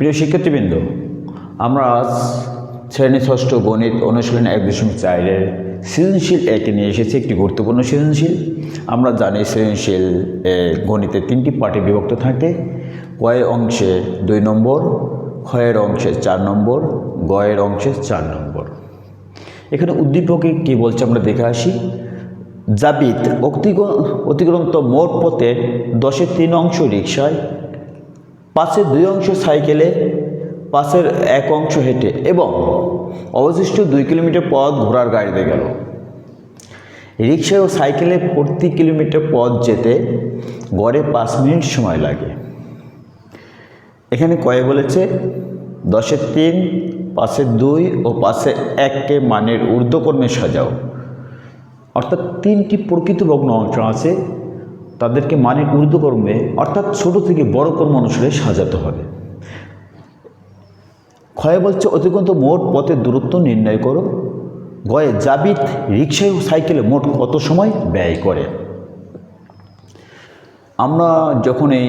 প্রিয় শিক্ষার্থীবৃন্দ, আমরা আজ শ্রেণী ষষ্ঠ গণিত অনুশীলন 1.4-এর সৃজনশীল একে নিয়ে এসেছি। একটি গুরুত্বপূর্ণ সৃজনশীল। আমরা জানি সৃজনশীল গণিতে 3টি পার্টে বিভক্ত থাকে। কয়ের অংশে 2 নম্বর, ক্ষয়ের অংশে 4 নম্বর, গয়ের অংশে 4 নম্বর। এখানে উদ্দীপকে কী বলছে আমরা দেখে আসি। জাবিদ অতিক্রান্ত মোট পথের 10-এর 3 অংশ রিকশায়, 5-এর 2 অংশ সাইকেলে, 5-এর 1 অংশ হেঁটে এবং অবশিষ্ট 2 কিলোমিটার পথ ঘোড়ার গাড়িতে গেল। রিকশায় ও সাইকেলে প্রতি কিলোমিটার পথ যেতে গড়ে 5 মিনিট সময় লাগে। এখানে কয়ে বলেছে 10-এর 3, 5-এর 2 ও 5-এর 1কে মানের ঊর্ধ্বক্রমে সাজাও। অর্থাৎ 3টি প্রকৃত ভগ্ন অংশ আছে, তাদেরকে মানের ঊর্ধ্বক্রমে অর্থাৎ ছোট থেকে বড় ক্রম অনুসারে সাজাতে হবে। ক্ষয়ে বলছে অতিক্রান্ত মোট পথের দূরত্ব নির্ণয় করো। গয়ে জাবিদ রিকশায় ও সাইকেলে মোট কত সময় ব্যয় করে। আমরা যখন এই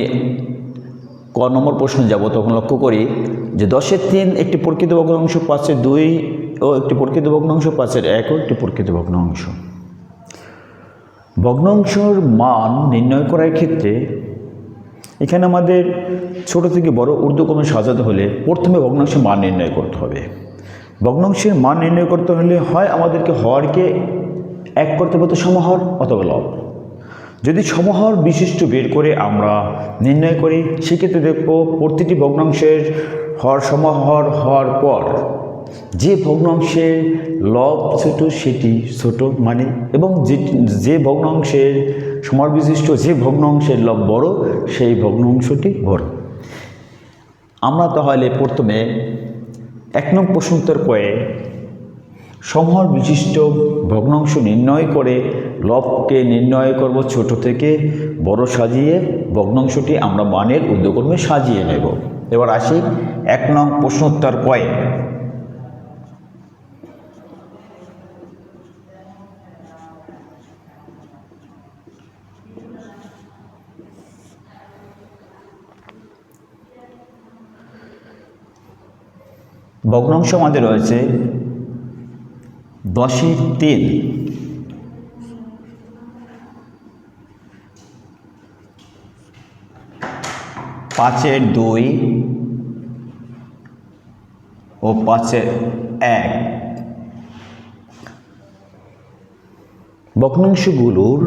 ক নম্বর প্রশ্নে যাব তখন লক্ষ্য করি যে 10-এর 3 একটি প্রকৃত ভগ্নাংশ, 5-এর 2 ও একটি প্রকৃত ভগ্নাংশ, 5-এর 1 ও একটি প্রকৃত ভগ্নাংশ। ভগ্নাংশের মান নির্ণয় করার ক্ষেত্রে এখানে আমাদের ছোট থেকে বড় ঊর্ধ্বক্রমে সাজাতে হলে প্রথমে ভগ্নাংশের মান নির্ণয় করতে হবে। ভগ্নাংশের মান নির্ণয় করতে হলে হয় আমাদেরকে হরকে 1 করতে হবে সমহর অথবা লব। যদি সমহর বিশিষ্ট বের করে আমরা নির্ণয় করি সেক্ষেত্রে দেখব প্রতিটি ভগ্নাংশের হর সমহর হওয়ার পর যে ভগ্নাংশের লব ছোট সেটি ছোট মানে, এবং যে ভগ্নাংশের সমহর বিশিষ্ট যে ভগ্নাংশের লব বড় সেই ভগ্নাংশটি বড়। আমরা তাহলে প্রথমে 1 নং প্রশ্নোত্তর কয়ে সমহর বিশিষ্ট ভগ্নাংশ নির্ণয় করে লবকে নির্ণয় করব ছোট থেকে বড় সাজিয়ে ভগ্নাংশটি আমরা মানের ঊর্ধ্বক্রমে সাজিয়ে নেব। এবার আসি 1 নং প্রশ্নোত্তর কয়ে। ভগ্নাংশ আমাদের রয়েছে 10-এর 3, 5-এর 2 ও 5-এর 1। ভগ্নাংশগুলোর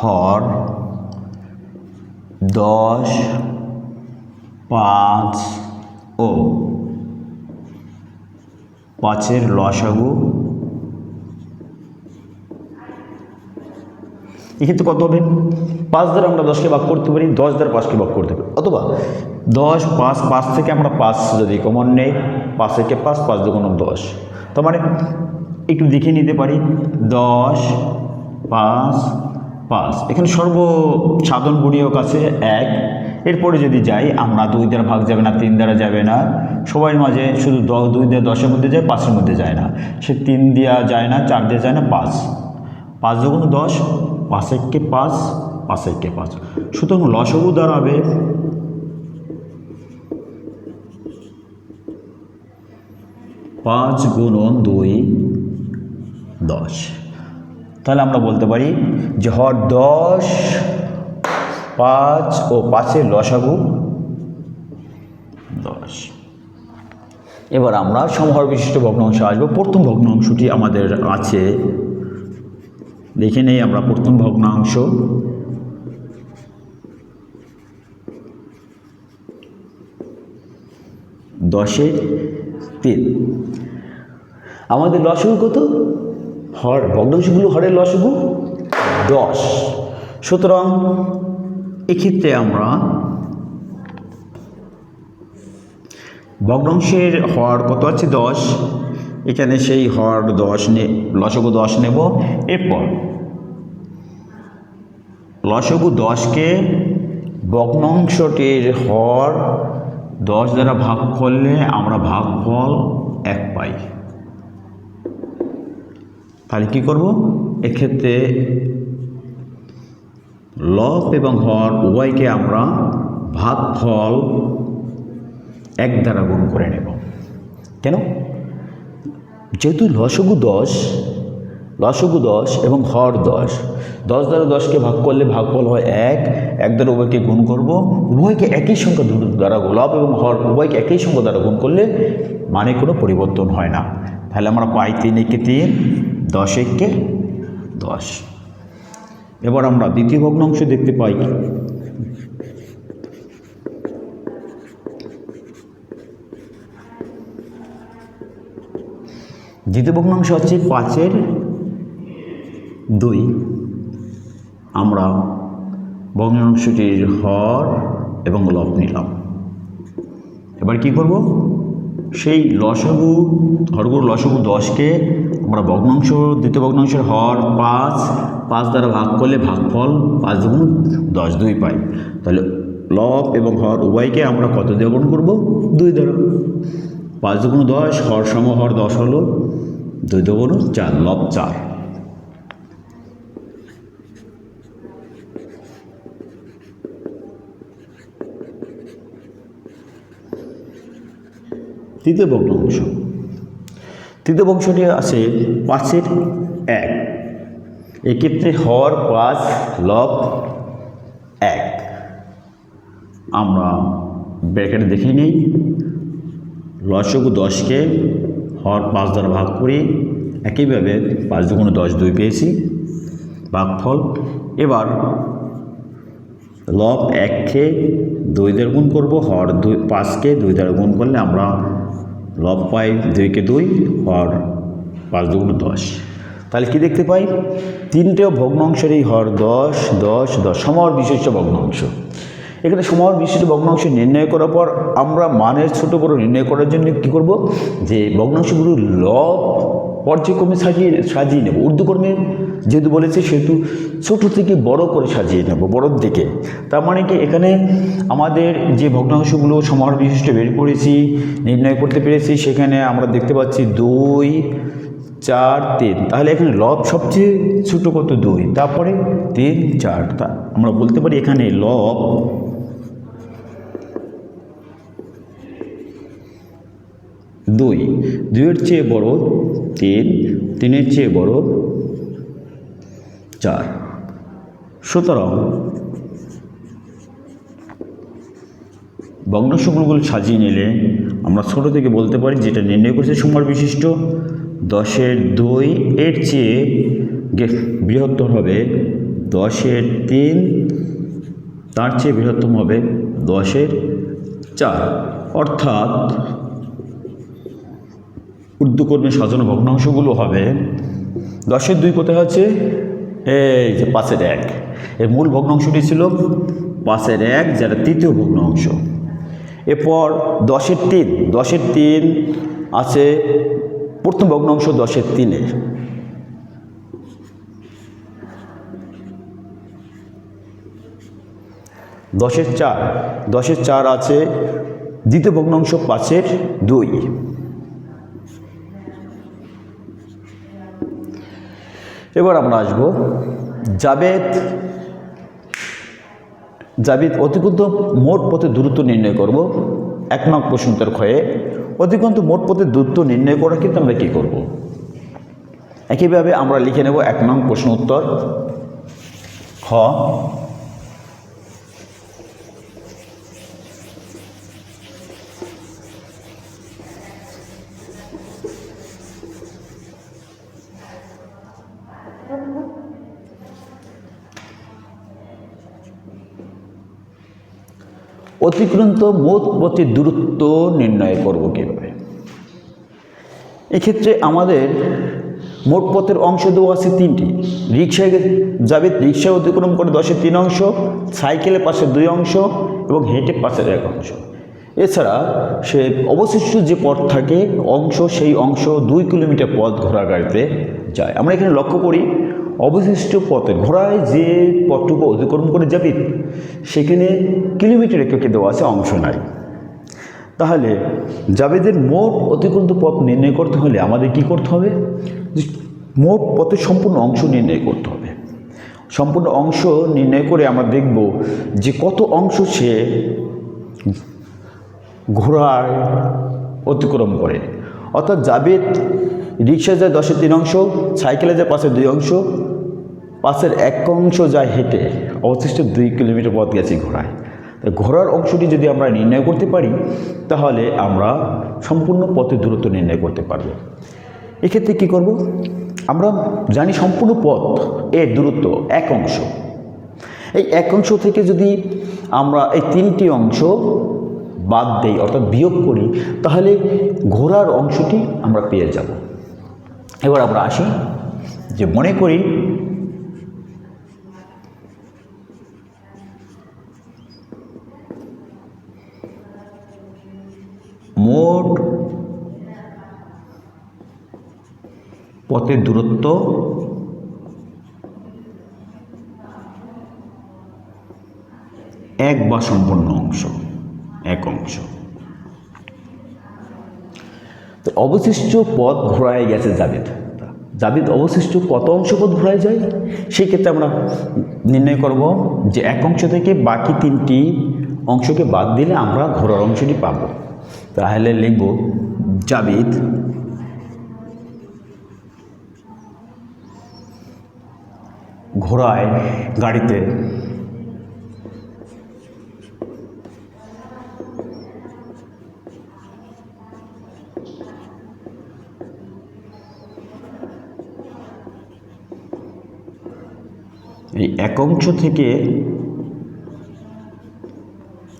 হর 10, 5 ও 5-এর লসাগু। এক্ষেত্রে কত হবে? 5 দ্বারা আমরা 10কে ভাগ করতে পারি, 10 দ্বারা 5কে ভাগ করতে পারি, অথবা 10, 5 থেকে আমরা 5 যদি কমন নেই, 5 থেকে 5, 5 দুগুণ 10। তার মানে একটু দেখে নিতে পারি 10, 5, 5। এখানে সর্বসাধারণ গুণিয়ক আছে 1। এরপরে যদি যাই আমরা 2 দ্বারা ভাগ যাবে না, 3 দ্বারা যাবে না, সবার মাঝে শুধু 2 দিয়ে 10-এর মধ্যে যায়, 5-এর মধ্যে যায় না, সে 3 দেওয়া যায় না, 4 দেওয়া যায় না, 5। 5 দুগুণ 10, 5-একে 5, 5-একে 5। সুতরাং লসাগু দাঁড়াবে 5 গুণন 2, 10। তাহলে আমরা বলতে পারি যে হর 10, 5 ও 5-এর লসাগু 10। এবার আমরা সমহর বিশিষ্ট ভগ্নাংশ আসবো। প্রথম ভগ্নাংশটি আমাদের আছে, দেখে নেই আমরা প্রথম ভগ্নাংশ। দশের 3 আমাদের লসাগু কত? হর ভগ্নাংশগুলো হরের লসাগু 10। সুতরাং এক্ষেত্রে আমরা ভগ্নাংশের হর কত আছে? 10। এখানে সেই হর 10 লসাগু 10 নেব। এরপর লসাগু 10কে ভগ্নাংশটির হর 10 দ্বারা ভাগ করলে আমরা ভাগফল 1 পাই। তাহলে কি করব, এক্ষেত্রে লব এবং হর উভয়কে আমরা ভাগফল 1 দ্বারা গুণ করে নেব। কেন? যেহেতু লসগু 10 এবং হর 10 দ্বারা 10কে ভাগ করলে ভাগফল হয় 1 দ্বারা উভয়কে গুণ করব, উভয়কে একই সংখ্যা দ্বারা, লব এবং হর উভয়কে একই সংখ্যা দ্বারা গুণ করলে মানে কোনো পরিবর্তন হয় না। তাহলে আমরা পাই 3 একে 3, 10 একে 10। এবার আমরা দ্বিতীয় ভগ্নাংশ দেখতে পাই। দ্বিতীয় ভগ্নাংশ হচ্ছে 5/2। আমরা ভগ্নাংশটির হর এবং লব নিলাম। এবার কি করব, সেই লসগু হরগুর লসগু 10কে আমরা দ্বিতীয় ভগ্নাংশের হর 5 দ্বারা ভাগ করলে ভাগফল 5 দুগুণ 10, 2 পাই। তাহলে লব এবং হর উভয়কে আমরা কত দিয়ে গুণ করব, 2 দ্বারা। 5 দুগুণ 10, হর সম হর 10 হলো, 2 দুগুণ 4, লব 4। তৃতীয় ভগ্নাংশটি আছে 5/1। এক্ষেত্রে হর 5, লব 1। আমরা ব্র্যাকেটে দেখে নিই, লসগু 10কে হর 5 দ্বারা ভাগ করি, একইভাবে 5 দুগুণ 10, 2 পেয়েছি ভাগফল। এবার লব 1কে 2 দ্বারা গুণ করব, হর 5কে 2 দ্বারা গুণ করলে আমরা লব পাই 2কে 2, হর 5 দুগুণ 10। তাহলে কি দেখতে পাই, 3টে ভগ্নাংশের এই হর 10, 10, 10 সমহর বিশিষ্ট ভগ্নাংশ। এখানে সমহর বিশিষ্ট ভগ্নাংশ নির্ণয় করার পর আমরা মানের ছোট বড় নির্ণয় করার জন্য কি করব, যে ভগ্নাংশগুলো লব পর্যায়ক্রমে সাজিয়ে নেব। ঊর্ধ্বক্রমে যেহেতু বলেছে সেহেতু ছোট থেকে বড় করে সাজিয়ে নেব, বড়োর দিকে। তার মানে কি, এখানে আমাদের যে ভগ্নাংশগুলো সমহর বিশিষ্ট বের করেছি, নির্ণয় করতে পেরেছি, সেখানে আমরা দেখতে পাচ্ছি 2, 4, 3। তাহলে এখানে লব সবচেয়ে ছোট কত, 2, তারপরে 3, 4। তা আমরা বলতে পারি এখানে লব 2 এর চেয়ে বড় 3, 3 এর চেয়ে বড় 4। সুতরাং ভগ্নাংশগুলো সাজিয়ে নিলে আমরা ছোট থেকে বলতে পারি, যেটা নির্ণয় করেছে সমহর বিশিষ্ট 10/2 এর চেয়ে বৃহত্তর হবে 10/3, তার চেয়ে বৃহত্তম হবে 10/4। অর্থাৎ ঊর্ধ্বক্রমে সাজানো ভগ্নাংশগুলো হবে 10/2 কোথায় হচ্ছে, এই যে 5/1। এর মূল ভগ্নাংশটি ছিল 5/1, যেটা তৃতীয় ভগ্নাংশ। এরপর 10/3 আছে প্রথম ভগ্নাংশ 10/3। 10/4 আছে দ্বিতীয় ভগ্নাংশ 5/2। এবার আমরা আসবো জাবেদ অতিক্রান্ত মোট পথের দূরত্ব নির্ণয় করব। 1 নং প্রশ্নোত্তর ক্ষয়ে অতিক্রান্ত মোট পথের দূরত্ব নির্ণয় করার ক্ষেত্রে আমরা কী করব, একইভাবে আমরা লিখে নেব 1 নং প্রশ্ন উত্তর। খ, অতিক্রান্ত মোট পথের দূরত্ব নির্ণয় করব কীভাবে। এক্ষেত্রে আমাদের মোট পথের অংশ দেওয়া আছে 3টি। রিক্সায় যাবে, রিক্সা অতিক্রম করে 10/3 অংশ, সাইকেলে 5/2 অংশ এবং হেঁটে 5/1 অংশ। এছাড়া সে অবশিষ্ট যে পথ থাকে অংশ, সেই অংশ 2 কিলোমিটার পথ ঘোড়া গাড়িতে যায়। আমরা এখানে লক্ষ্য করি অবশিষ্ট পথে ঘোড়ায় যে পথটুকু অতিক্রম করে যাবে সেখানে কিলোমিটার এককে দেওয়া আছে, অংশ নাই। তাহলে জাবেদের মোট অতিক্রান্ত পথ নির্ণয় করতে হলে আমাদের কি করতে হবে, মোট পথের সম্পূর্ণ অংশ নির্ণয় করতে হবে। সম্পূর্ণ অংশ নির্ণয় করে আমরা দেখব যে কত অংশ সে ঘোড়ায় অতিক্রম করে। অর্থাৎ জাবেদ রিক্সা যায় 10-3 অংশ, সাইকেলে যায় 5-2 অংশ, 5-1 অংশ যায় হেঁটে, অবশিষ্ট 2 কিলোমিটার পথ গেছে ঘোড়ায়। তাই ঘোড়ার অংশটি যদি আমরা নির্ণয় করতে পারি তাহলে আমরা সম্পূর্ণ পথের দূরত্ব নির্ণয় করতে পারব। এক্ষেত্রে কী করব? আমরা জানি সম্পূর্ণ পথ এর দূরত্ব 1 অংশ। এই 1 অংশ থেকে যদি আমরা এই 3টি অংশ বাদ দেই অর্থাৎ বিয়োগ করি তাহলে ঘোড়ার অংশটি আমরা পেয়ে যাব। এবার আমরা আসি যে মনে করি মোট পথের দূরত্ব 1 বা সম্পূর্ণ অংশ 1 অংশ। তো অবশিষ্ট পথ ঘোড়ায় গেছে জাবেদ অবশিষ্ট কত অংশ পথ ঘোড়ায় যায় সেই ক্ষেত্রে আমরা নির্ণয় করব যে 1 অংশ থেকে বাকি 3টি অংশকে বাদ দিলে আমরা ঘোড়ার অংশটি পাব। তাহলে লিখব জাবেদ ঘোড়ায় গাড়িতে এই 1 অংশ থেকে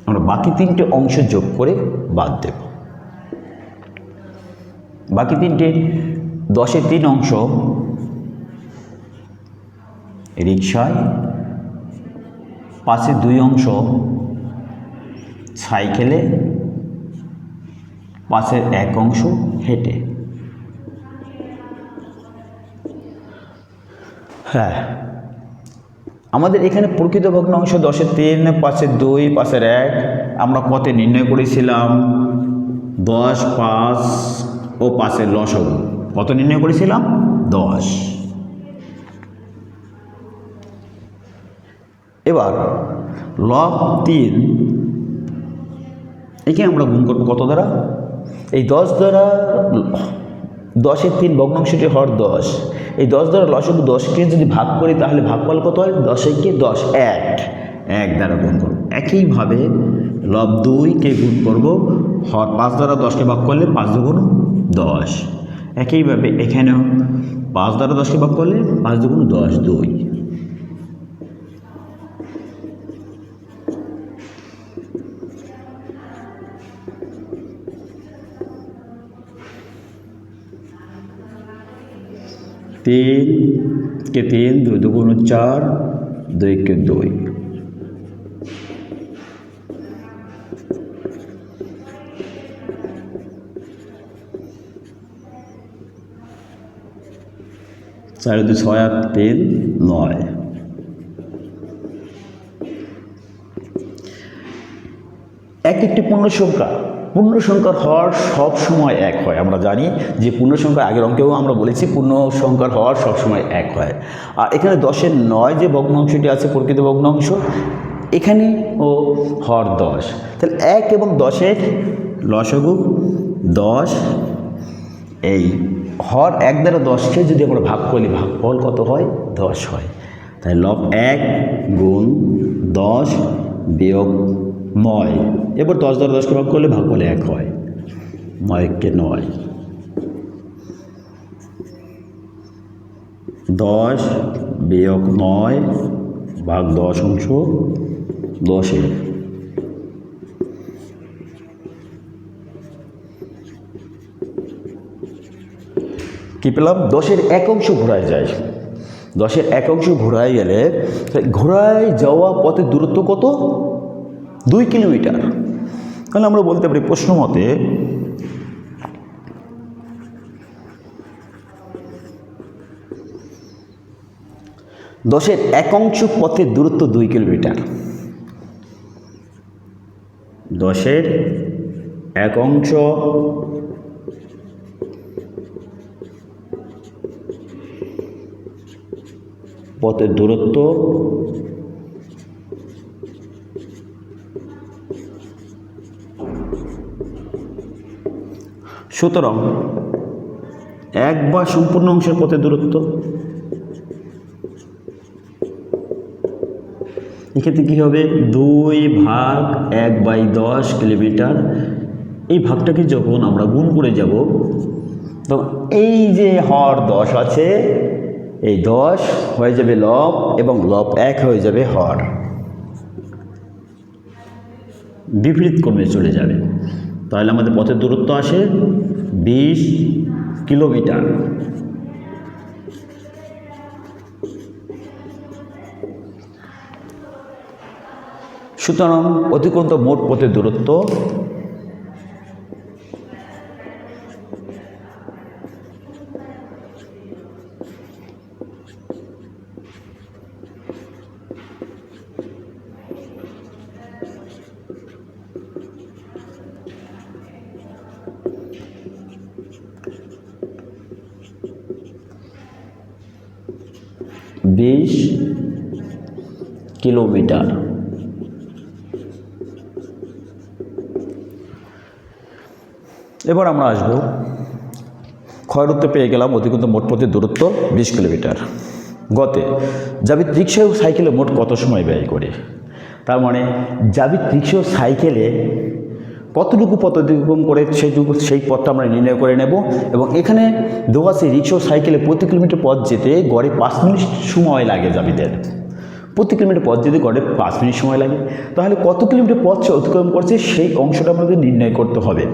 আমরা বাকি 3টে অংশ যোগ করে বাদ দেব। বাকি 3টে 10-3 অংশ রিক্সায়, 5-2 অংশ সাইকেলে, 5-1 অংশ হেঁটে। হ্যাঁ, আমাদের এখানে প্রকৃত ভগ্নাংশ 10-3, 5-2, 5-1 আমরা কতে নির্ণয় করেছিলাম? 10, 5 ও 5-এর লসাগু কত নির্ণয় করেছিলাম? 10। এবার লব 3 একে আমরা গুণ করব কত দ্বারা? এই 10 দ্বারা 10-3 ভগ্নাংশটি হর 10, এই 10 দ্বারা লসাগু 10কে যদি ভাগ করি তাহলে ভাগফল কত হয়? 10-1 10, 1 দ্বারা গুণ করব। একইভাবে লব 2কে গুণ করব হর 5 দ্বারা 10কে ভাগ করলে 5 2 10। একইভাবে এখানেও 5 দ্বারা 10কে ভাগ করলে 5 2 10, 2। तीन के 3, 2 2 4, 2 के 2। 4 2 6 8 3 9। একটি পূর্ণ সংখ্যার হর সব সময় 1 হয়। আমরা জানি যে পূর্ণ সংখ্যার আগের অঙ্কেও আমরা বলেছি পূর্ণ সংখ্যার হর সব সময় 1 হয়। আর এখানে 10-এর 9 যে ভগ্নাংশটি আছে প্রকৃত ভগ্নাংশ, এখানে ও হর 10। তাহলে 1 এবং 10-এর লসাগু 10। এই হর 1 দ্বারা 10কে যদি আমরা ভাগ করি ভাগফল কত হয়? 10 হয়। তাই লব 1 গুণ 10 বিয়োগ 9। এবার 10 দ্বারা 10কে ভাগ করলে ভাগফল 1 হয়। 9 কে 9, 10 বিয়োগ 9 ভাগ 10 অংশ 10-এ। কী পেলাম? 10-এর 1 অংশ ঘোড়ায় যায়। 10-এর 1 অংশ ঘোড়ায় গেলে ঘোড়ায় যাওয়া পথের দূরত্ব কত? 2 কিলোমিটার। তাহলে আমরা বলতে পারি প্রশ্ন মতে দশের 1 অংশ পথের দূরত্ব 2 কিলোমিটার। 10-এর 1 অংশ পথের দূরত্ব সুতরাং এক বা সম্পূর্ণ অংশের পথের দূরত্ব, এক্ষেত্রে কী হবে 2/1/10 কিলোমিটার। এই ভাগটাকে যখন আমরা গুণ করে যাব তো এই যে হর 10 আছে, এই 10 হয়ে যাবে লব এবং লব 1 হয়ে যাবে হর, বিপরীত ক্রমে চলে যাবে। তাহলে আমাদের পথের দূরত্ব আসে 20 কিলোমিটার। সুতরাং অতিক্রান্ত মোট পথের দূরত্ব বিশ কিলোমিটার। এবার আমরা আসবো ক্ষয়ের উত্তর পেয়ে গেলাম অতিক্রান্ত মোট পথের দূরত্ব 20 কিলোমিটার। গতে জাবিদ রিক্সা ও সাইকেলে মোট কত সময় ব্যয় করে? তার মানে জাবিদ রিক্সা ও সাইকেলে কতটুকু পথ অতিক্রম করে সেই পথটা আমরা নির্ণয় করে নেব। এবং এখানে দেওয়া আছে রিক্সা ও সাইকেলে প্রতি কিলোমিটার পথ যেতে গড়ে 5 মিনিট সময় লাগে জাবিদের। প্রতি কিলোমিটার পথ যেতে গড়ে 5 মিনিট সময় লাগে, তাহলে কত কিলোমিটার পথ সে অতিক্রম করছে সেই অংশটা আমাদের নির্ণয় করতে হবে।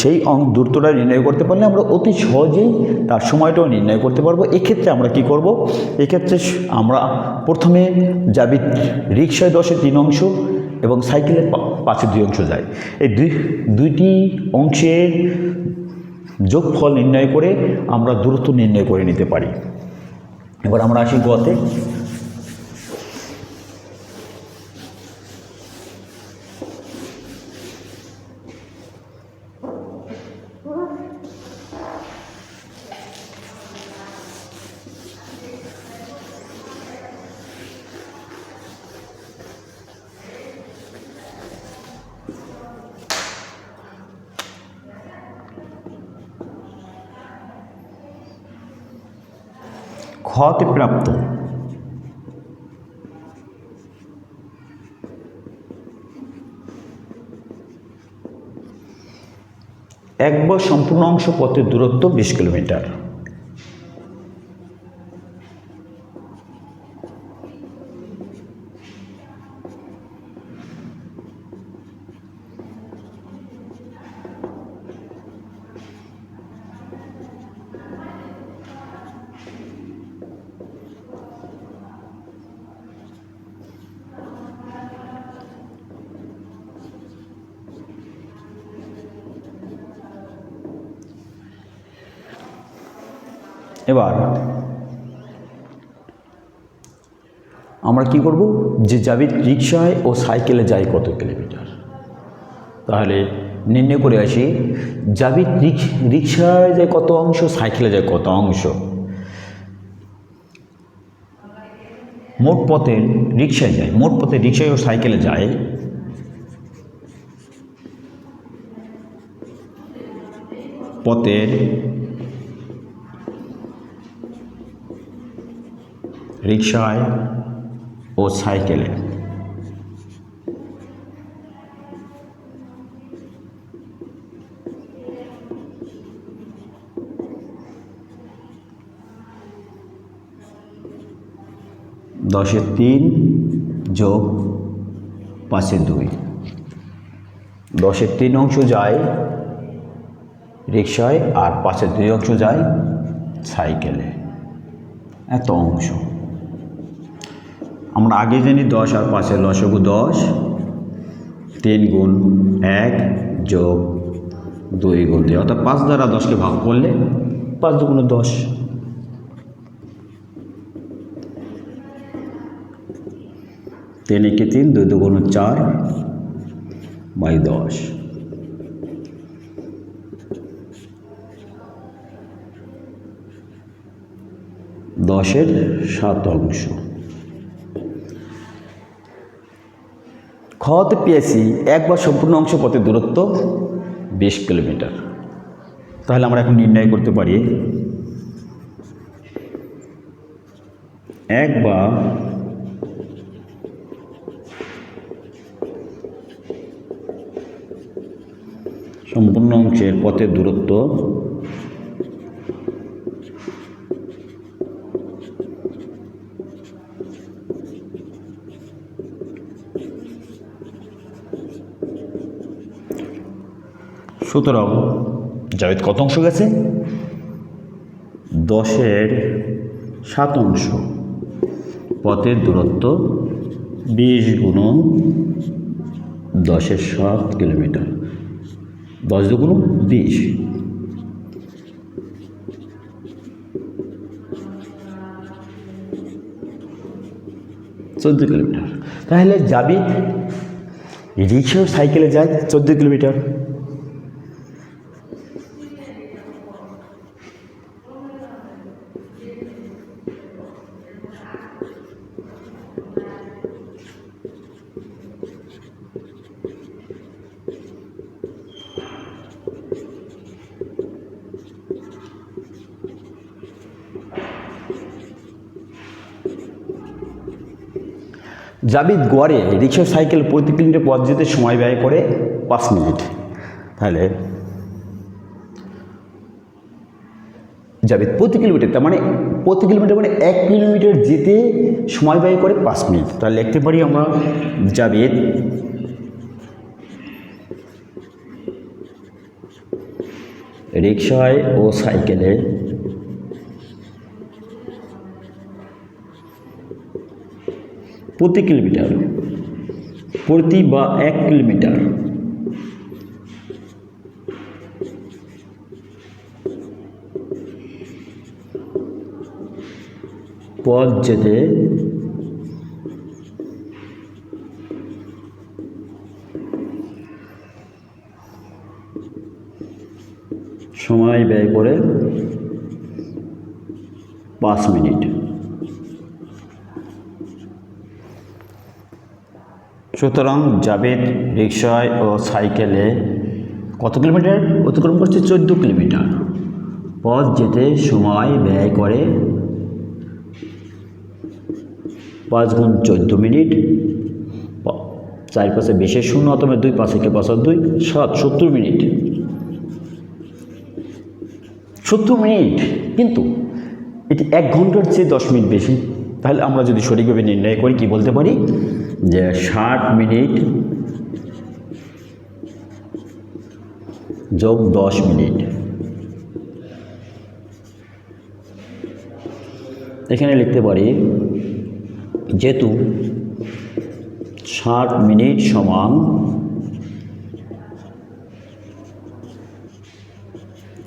সেই দূরত্বটা নির্ণয় করতে পারলে আমরা অতি সহজেই তার সময়টাও নির্ণয় করতে পারবো। এক্ষেত্রে আমরা কি করব? এক্ষেত্রে আমরা প্রথমে জাবিদ রিক্সায় 10-এ 3 অংশ এবং সাইকেলের 5-এ 2 অংশ যায়। এই দুইটি অংশের যোগফল নির্ণয় করে আমরা দূরত্ব নির্ণয় করে নিতে পারি। এবার আমরা আসি গতে। ক্ষতে প্রাপ্ত এক বা সম্পূর্ণ অংশ পথের দূরত্ব 20 কিলোমিটার। এবার আমরা কি করব? যে জাবিদ রিক্সায় ও সাইকেলে যায় কত কিলোমিটার, তাহলে নির্ণয় করে আসি জাবিদ রিক্সায় যায় কত অংশ, সাইকেলে যায় কত অংশ। মোট পথে রিক্সায় যায়, মোট পথে রিক্সায় ও সাইকেলে যায় পথের রিক্সায় ও সাইকেলে দশের 3 যোগ 5-এ 2, 10-এর 3 অংশ যায় রিক্সায় আর 5-এর 2 অংশ যায় সাইকেলে, এত অংশ। আমরা আগে জানি 10 আর 5-এর লসাগু 10, 3 গুণ 1 যোগ 2 গুণ 2, অর্থাৎ 5 দ্বারা 10কে ভাগ করলে 5 দুগুণে 10। 3 একে 3, 2 দুগুণে 4 বাই 10। 10 10^7। খতে পেয়েছি এক বা সম্পূর্ণ অংশ পথের দূরত্ব 20 কিলোমিটার। তাহলে আমরা এখন নির্ণয় করতে পারি এক বা সম্পূর্ণ অংশের পথের দূরত্ব সুতরাং জাভেদ কত অংশ গেছে? 10^7 পথের দূরত্ব 20 × 10^7 কিলোমিটার। 10 × 20, 14 কিলোমিটার। তাহলে জাভেদ রিক্সা ও সাইকেলে যায় 14 কিলোমিটার। জাভেদ গড়ে রিক্সা সাইকেল প্রতি কিলোমিটার পথ যেতে সময় ব্যয় করে 5 মিনিট। তাহলে জাভেদ প্রতি কিলোমিটার, তার মানে প্রতি কিলোমিটার মানে 1 কিলোমিটার যেতে সময় ব্যয় করে 5 মিনিট। তাহলে লিখতে পারি আমরা জাভেদ রিক্সায় ও সাইকেলে প্রতি কিলোমিটার, প্রতি বা 1 কিলোমিটার পথ যেতে সময় ব্যয় করে 5 মিনিট। সুতরাং জাভেদ রিক্সায় ও সাইকেলে কত কিলোমিটার অতিক্রম করছে? 14 কিলোমিটার। পথ যেতে সময় ব্যয় করে 5 × 14 মিনিট। 4 × 5 20 শূন্য, অথবা 2 5 × 5 2 7 70 মিনিট। 70 মিনিট, কিন্তু এটি 1 ঘন্টার চেয়ে 10 মিনিট বেশি। তাহলে আমরা যদি সঠিকভাবে নির্ণয় করি কি বলতে পারি যে 60 মিনিট যোগ 10 মিনিট। এখানে লিখতে পারি যেহেতু 60 মিনিট সমান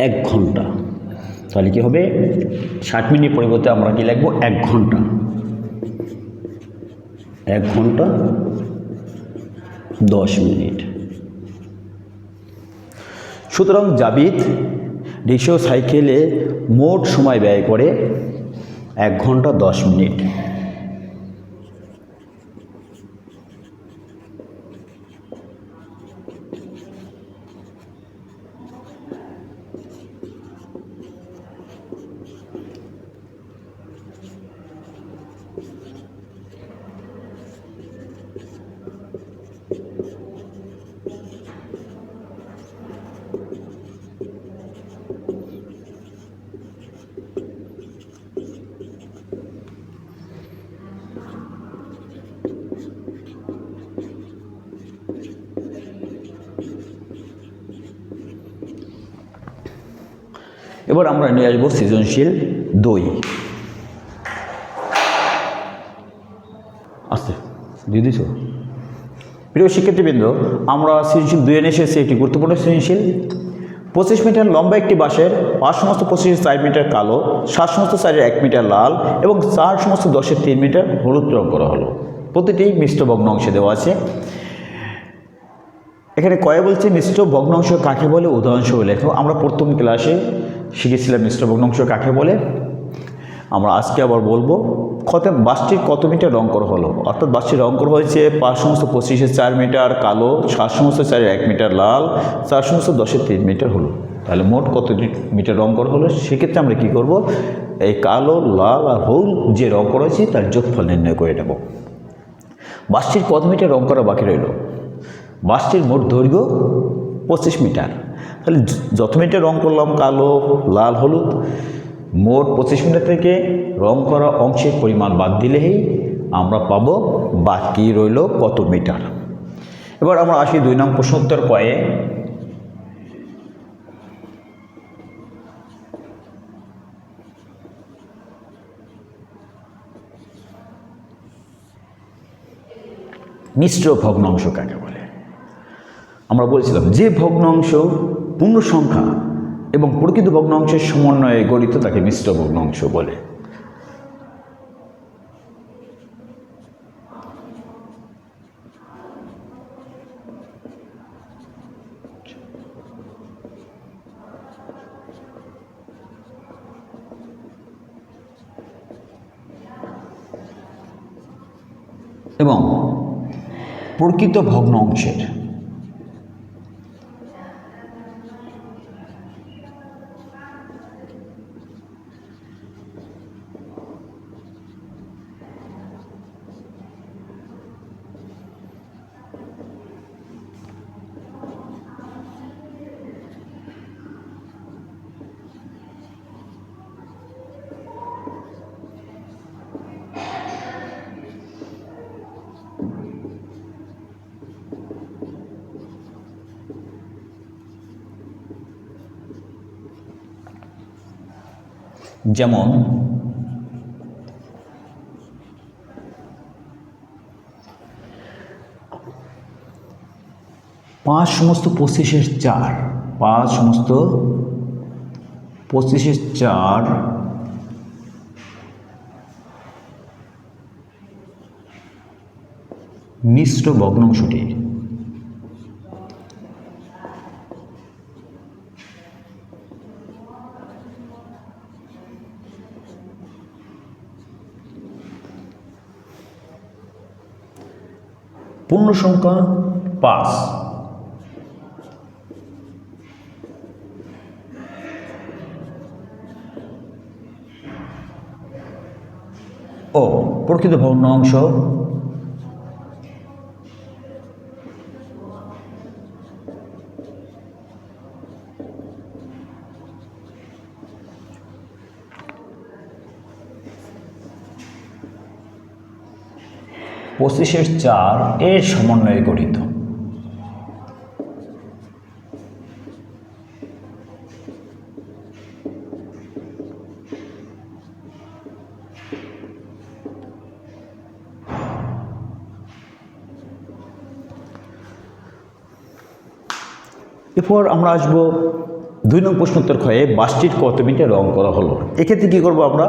1 ঘন্টা, তাহলে কি হবে 60 মিনিট পরিবর্তে আমরা কি লিখব 1 ঘন্টা। 1 ঘন্টা 10 মিনিট। সুতরাং জাভেদ রিক্সা ও সাইকেলে মোট সময় ব্যয় করে 1 ঘন্টা 10 মিনিট। এবার আমরা নিয়ে আসবো সৃজনশীল 2। আস্তে দিদিছ। প্রিয় শিক্ষার্থীবৃন্দ, আমরা সৃজনশীল 2 এনে এসেছি। একটি গুরুত্বপূর্ণ সৃজনশীল। 25 মিটার লম্বা একটি বাঁশের 5 সমস্ত 25 4 মিটার কালো, 7 সমস্ত 4 1 মিটার লাল এবং 4 সমস্ত 10 3 মিটার হলুদ রং করা হলো। প্রতিটি মিশ্র ভগ্নাংশে দেওয়া আছে। এখানে কয়ে বলছে মিশ্র ভগ্নাংশ কাকে বলে, উদাহরণসহ লেখো। আমরা প্রথম ক্লাসে শিখেছিলাম মিশ্র ভগ্নাংশ কাকে বলে। আমরা আজকে আবার বলবো বাসটির কত মিটার রং করা হলো, অর্থাৎ বাসটির রং করা হয়েছে 5 সমস্ত 25-এর 4 মিটার কালো, 7 সমস্ত 4-এর 1 মিটার লাল, 4 সমস্ত 10-এর 3 মিটার হলো। তাহলে মোট কত মিটার রং করা হলো? সেক্ষেত্রে আমরা কী করব, এই কালো, লাল আর হলুদ যে রং করা হয়েছে তার যোগফল নির্ণয় করে নেব। বাসটির কত মিটার রং করা বাকি রইল? বাসটির মোট দৈর্ঘ্য 25 মিটার। তাহলে যত মিটার রং করলাম কালো, লাল, হলুদ, মোট 25 মিটার থেকে রং করা অংশের পরিমাণ বাদ দিলেই আমরা পাবো বাকি রইল কত মিটার। এবার আমরা আসি 2 নং প্রশ্ন উত্তর কয়ে। মিশ্র ভগ্নাংশ কাকে বলে? আমরা বলছিলাম যে ভগ্নাংশ পূর্ণ সংখ্যা এবং প্রকৃত ভগ্নাংশের সমন্বয়ে গঠিত তাকে মিশ্র ভগ্নাংশ বলে। এবং প্রকৃত ভগ্নাংশের যেমন পাঁচ সমস্ত 25-এর 4, 5 সমস্ত 25-এর 4 মিশ্র ভগ্নাংশটি পূর্ণ সংখ্যা 5 ও প্রকৃত ভগ্নাংশ পঁচিশের 4 এর সমন্বয়ে গঠিত। এরপর আমরা আসবো 2 নং প্রশ্ন উত্তর ক্ষয়ে বাসটির কত মিটার রং করা হলো। এক্ষেত্রে কী করবো আমরা?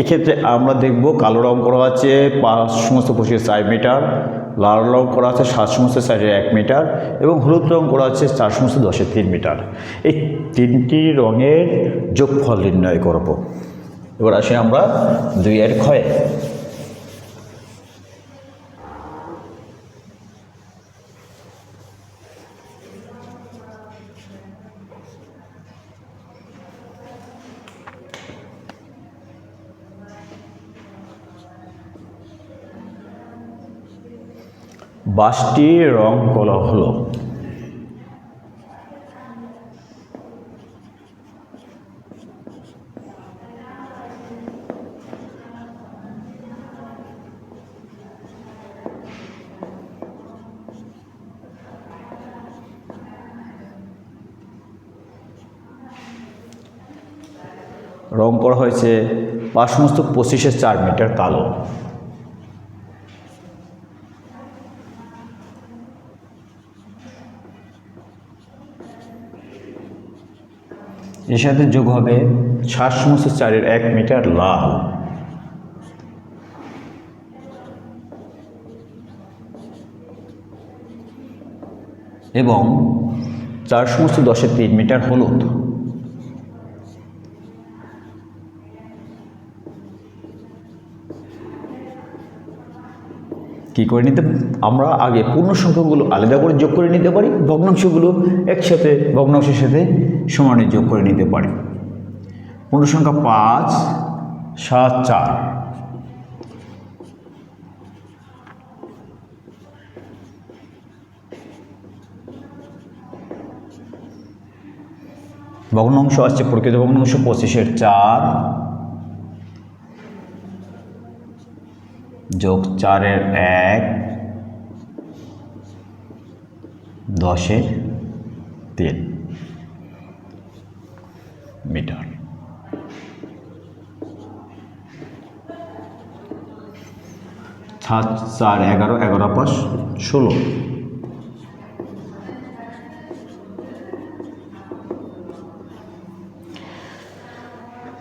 এক্ষেত্রে আমরা দেখব কালো রং করা আছে 5 সমস্ত 25-এর 4 মিটার, লাল রং করা আছে 7 সমস্ত 4-এর 1 মিটার এবং হলুদ রং করা আছে 4 সমস্ত 10-এর 3 মিটার। এই 3টি রঙের যোগফল নির্ণয় করব। এবার আসি আমরা 2 এর ক্ষয়ে। বাসটি রং করা হলো রং করা হয়েছে 5 সমস্ত 25-এর 4 মিটার কালো। এর সাথে যোগ হবে 7 সমস্ত 4-এর 1 মিটার লাল এবং 4 সমস্ত 10-এর 3 মিটার হলুদ। কী করে নিতে, আমরা আগে পূর্ণ সংখ্যাগুলো আলাদা করে যোগ করে নিতে পারি, ভগ্নাংশগুলো একসাথে ভগ্নাংশের সাথে সমানে যোগ করে নিতে পারি। পূর্ণ সংখ্যা 5, 7, 4। ভগ্নাংশ আসছে প্রকৃত ভগ্নাংশ 25-এর 4 যোগ 4-এর 1 10-এর 3 মিটার। 7, 4, 11, 11 5, 16।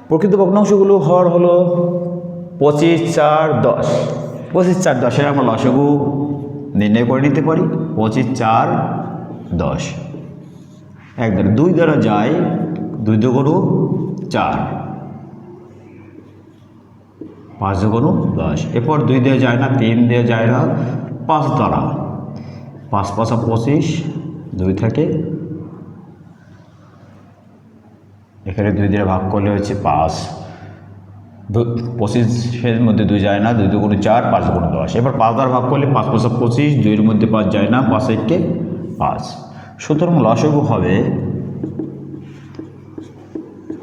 প্রকৃত ভগ্নাংশগুলো হর হলো 25, 4, 10। 25, 4, 10-এর আমরা লসাগু নির্ণয় করে নিতে পারি। 25, 4, 10 এক দ্বারা 2 দ্বারা যায়, 2 দুগুণ 4, 5 দুগুণ 10। এরপর 2 দেওয়া যায় না, 3 দেওয়া যায় না, 5 দ্বারা 5 5 25, 2 থাকে, এখানে 2 দিয়ে ভাগ করলে হচ্ছে 5। 25-এর মধ্যে 2 যায় না, 2 দুগুণ 4, 5 দুগুণ 10। এবার 5 দ্বারা ভাগ করলে 5 5 25, 2-এর মধ্যে 5 যায় না, 5 1 5। সুতরাং লসাগু হবে,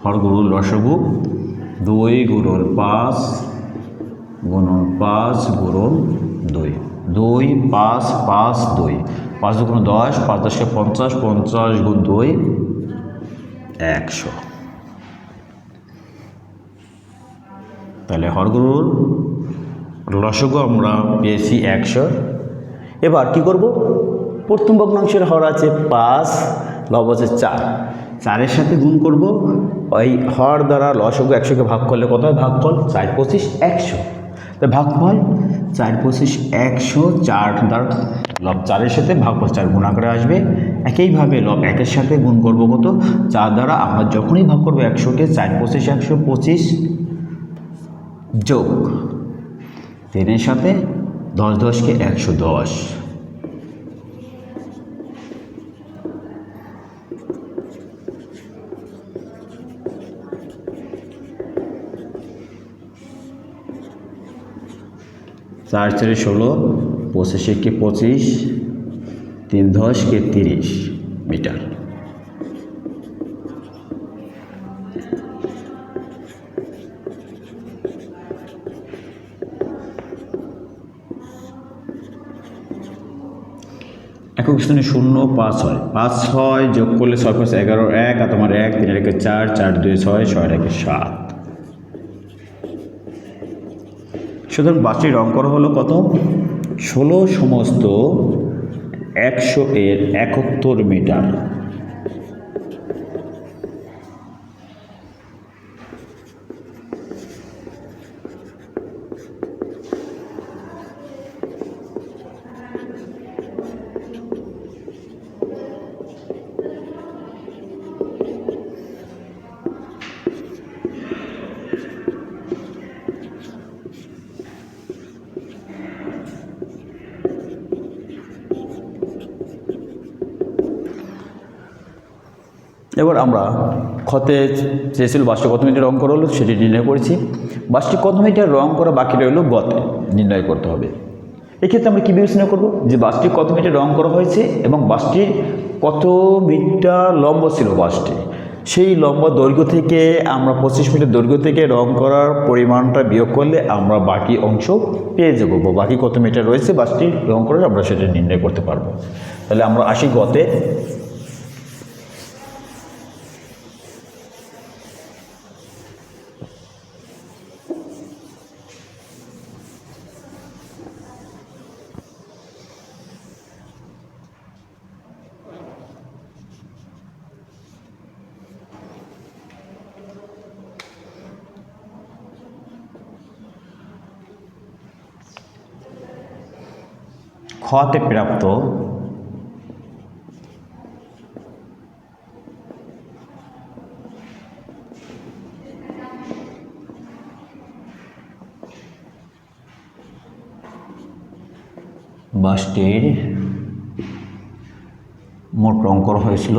হরগুরুর লসাগু 2 গুণন 5 গুণন 5 গুণন 2, 2 5 5 2, 5 দুগুণ 10, 5 10 50, 50 গুণ 2 100। তাহলে হরগুরুর লসাগু আমরা পেয়েছি 100। এবার কি করব, প্রথম ভগ্নাংশের হর আছে 5, লব আছে 4, 4-এর সাথে গুণ করব। ওই হর দ্বারা লসাগু 100-কে ভাগ করলে কত হয়, ভাগফল 4 25 100। তাই ভাগফল 4 25 100, 4 দ্বারা লব 4-এর সাথে ভাগফল 4 গুণ আকারে আসবে। একইভাবে লব 1-এর সাথে গুণ করব কত, 4 দ্বারা আমরা যখনই ভাগ করব 100-কে, 4 25 125 যোগ 3-এর সাথে 10 10-কে 110। চার 4 16, 25 1 25, 3 10-কে 30 মিটার। একক স্থানে 0 5 হয়, 5 6 যোগ করলে 6 5 11, 1 আর তোমার 1, 3 1 4, 4 2 6, 6 1 7। সুতরাং বাসটির রং করা হলো কত, 16 সমস্ত 100-এর 71 মিটার। এবার আমরা ক্ষতে চেয়েছিল বাসটি কত মিটার রং করা হলো সেটি নির্ণয় করেছি। বাসটি কত মিটার রং করা বাকি রইল গতে নির্ণয় করতে হবে। এক্ষেত্রে আমরা কী বিবেচনা করব, যে বাসটি কত মিটার রং করা হয়েছে এবং বাসটির কত মিটার লম্ব ছিল বাসটি, সেই লম্ব দৈর্ঘ্য থেকে আমরা 25 মিটার দৈর্ঘ্য থেকে রং করার পরিমাণটা বিয়োগ করলে আমরা বাকি অংশ পেয়ে যাব, বা বাকি কত মিটার রয়েছে বাসটি রং করার আমরা সেটা নির্ণয় করতে পারবো। তাহলে আমরা আসি গতে। খতে প্রাপ্ত বাসটির মোট রং করা হয়েছিল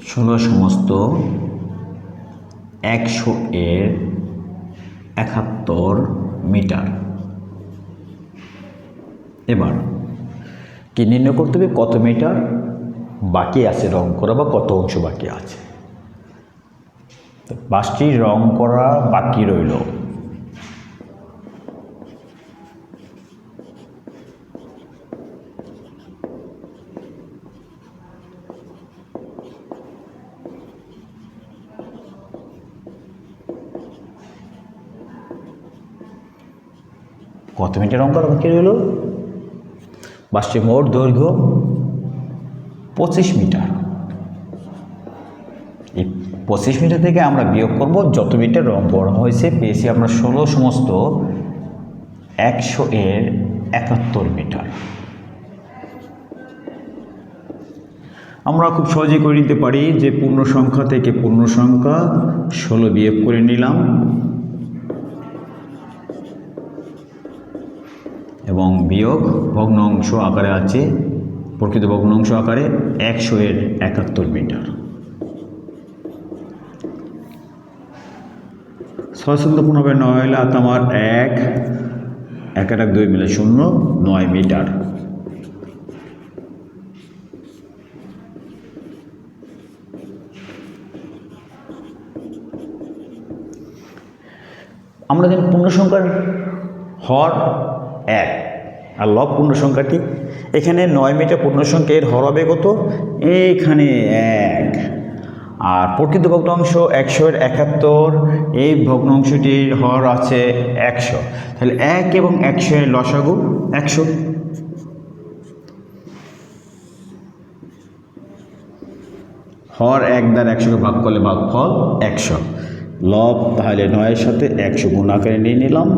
16 সমস্ত 100 এর 71 মিটার। এবার কি নির্ণয় করতে হবে কত মিটার বাকি আছে রং করা বা কত অংশ বাকি আছে। বাসটি রং করা বাকি রইল কত মিটার রং করা বাকি রইল। বাসটির মোট দৈর্ঘ্য 25 মিটার। এই 25 মিটার থেকে আমরা বিয়োগ করব যত মিটার রং করা হয়েছে, পেয়েছি আমরা 16 সমস্ত 100 এর 71 মিটার। আমরা খুব সহজে করে নিতে পারি যে পূর্ণ সংখ্যা থেকে পূর্ণ সংখ্যা 16 বিয়োগ করে নিলাম এবং বিয়োগ ভগ্নাংশ আকারে আছে, প্রকৃত ভগ্নাংশ আকারে 100 এর 71 মিটার। 6 15 হবে 9 লাত আমার 1 1 1 2 মিলে 0 9 মিটার। আমরা জানি পূর্ণ সংখ্যার হর 1 আর লব পূর্ণ সংখ্যাটি, এখানে 9 মিটার পূর্ণ সংখ্যা এর হর হবে কত, এইখানে 1। আর প্রকৃত ভগ্নাংশ 100 এর 71, এই ভগ্নাংশটির হর আছে 100, তাহলে 1 এবং 100 এর লসাগু 100। হর 1 দ্বারা 100কে ভাগ করলে ভাগফল 100। লব তাহলে 9 এর সাথে 100 গুণ আকারে নিয়ে নিলাম,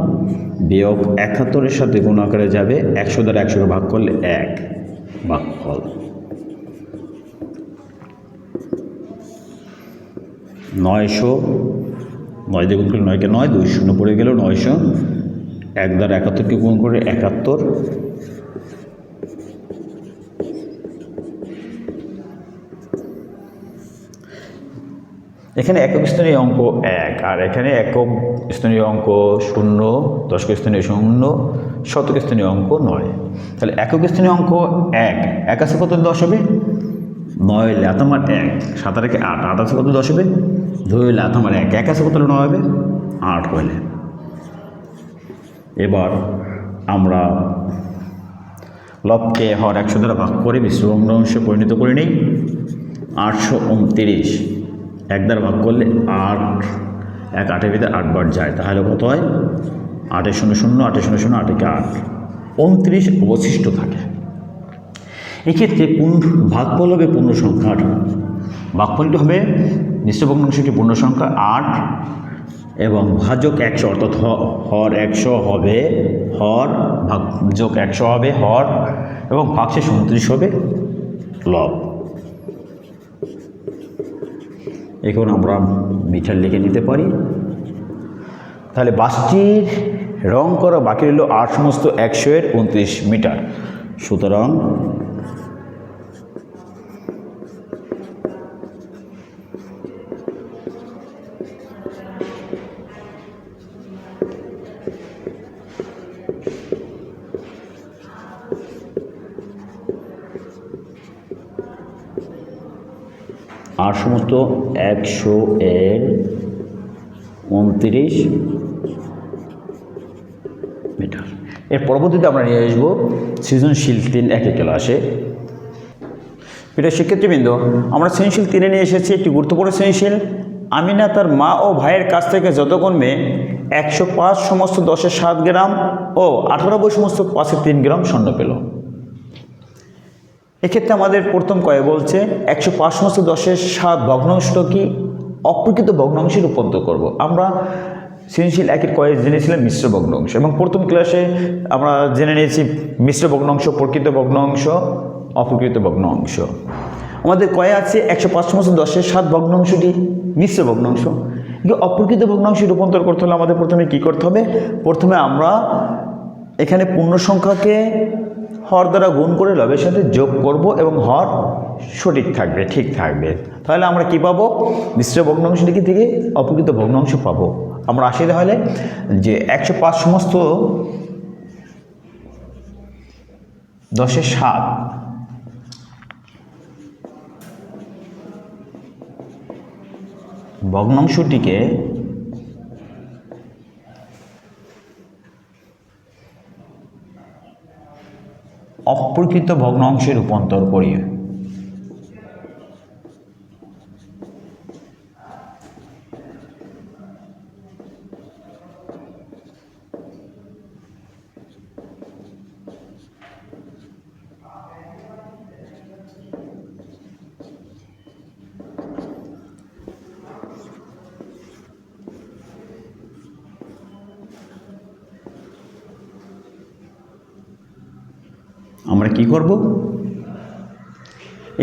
বিয়োগ 71 এর সাথে গুণ আকারে যাবে 100 দ্বারা 100কে ভাগ করলে 1 ভাগফল। 900 9 দিয়ে গুণ করলে 9 কে 9 2 শূন্য পড়ে গেল 900, 1 দ্বারা 71কে গুণ করে 71। এখানে একক স্থানীয় অঙ্ক 1 আর এখানে একক স্থানীয় অঙ্ক 0, দশক স্থানীয় 0, শতক স্থানীয় অঙ্ক 9। তাহলে একক স্থানীয় অঙ্ক 1 1 আছে কত 10 হবে 9 লাত আমার 1 7 আর 8 8 আছে কত 10 হবে 2 লাত আমার 1 1 আছে কত 9 হবে 8 হইলে। এবার আমরা লবকে হর 100 দ্বারা ভাগ করে মিশ্র ভগ্নাংশে পরিণত করে নিই। 829 1 দ্বারা ভাগ করলে 8 1 8 এর ভিতরে 8 বার যায়, তাহলে কত হয় 8 0 0 8 0 0 8 8 29 অবশিষ্ট থাকে। এক্ষেত্রে ভাগফল হবে পূর্ণ সংখ্যার, ভাগফলটি হবে মিশ্র ভগ্নাংশটি পূর্ণ সংখ্যা 8 এবং ভাজক 100 অর্থাৎ হর 100 হবে হর, ভাজক 100 হবে হর এবং ভাগশেষ 29 হবে লব। এখন আমরা মিটার লিখে নিতে পারি। তাহলে বাসটির রং করা বাকি রইল 8 সমস্ত 100 এর 29 মিটার। সুতরাং আর সমস্ত 100 এর 29 মিটার। এর পরবর্তীতে আমরা নিয়ে আসবো সৃজনশীল 3 একই ক্লাসে। প্রিয় শিক্ষার্থীবৃন্দ, আমরা সৃজনশীল 3-এ নিয়ে এসেছি একটি গুরুত্বপূর্ণ সৃজনশীল। আমিনা তার মা ও ভাইয়ের কাছ থেকে যতকর্মে 105 সমস্ত 10-এর 7 গ্রাম ও 98 সমস্ত 5-এর 3 গ্রাম স্বর্ণ পেল। এক্ষেত্রে আমাদের প্রথম কয়ে বলছে 105 সমস্ত 10-এর 7 ভগ্নাংশটি অপ্রকৃত ভগ্নাংশে রূপান্তর করব। আমরা সৃজনশীল 1-এর কয়ে জেনেছিলাম মিশ্র ভগ্নাংশ এবং প্রথম ক্লাসে আমরা জেনে নিয়েছি মিশ্র ভগ্নাংশ, প্রকৃত ভগ্নাংশ, অপ্রকৃত ভগ্নাংশ। আমাদের কয়ে আছে 105 সমস্ত 10-7 ভগ্নাংশটি মিশ্র ভগ্নাংশ। কিন্তু অপ্রকৃত ভগ্নাংশে রূপান্তর করতে হলে আমাদের প্রথমে কি করতে হবে? প্রথমে আমরা এখানে পূর্ণ সংখ্যাকে হর দ্বারা গুণ করে লবের সাথে যোগ করব এবং হর সঠিক থাকবে, ঠিক থাকবে। তাহলে আমরা কি পাবো? মিশ্র ভগ্নাংশটি থেকে অপ্রকৃত ভগ্নাংশ পাবো। আমরা আসি তাহলে যে 105 সমস্ত 10-7 ভগ্নাংশটিকে অপ্রকৃত ভগ্নাংশে রূপান্তর করি। আমরা কি করব?